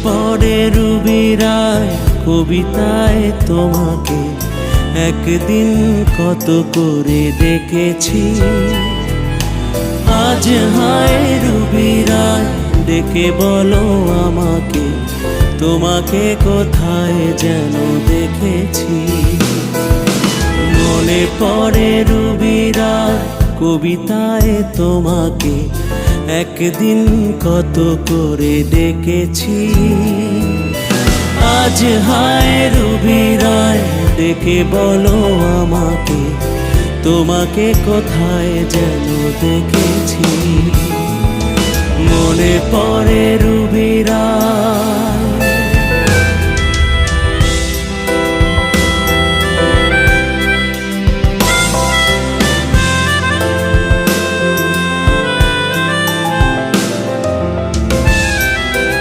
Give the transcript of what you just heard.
পড়ে রুবি রায় কবিতায় তোমাকে একদিন কত করে ডেকেছি। আজ হায় রুবি রায় ডেকে বলো আমাকে, তোমাকে কোথায় যেন দেখেছি। মনে পড়ে রুবি রায় কবিতায় তোমাকে একদিন কত করে ডেকেছি। আজ হায় রুবি রায় ডেকে বলো আমাকে, তোমাকে কোথায় যেন দেখেছি। মনে পড়ে রুবি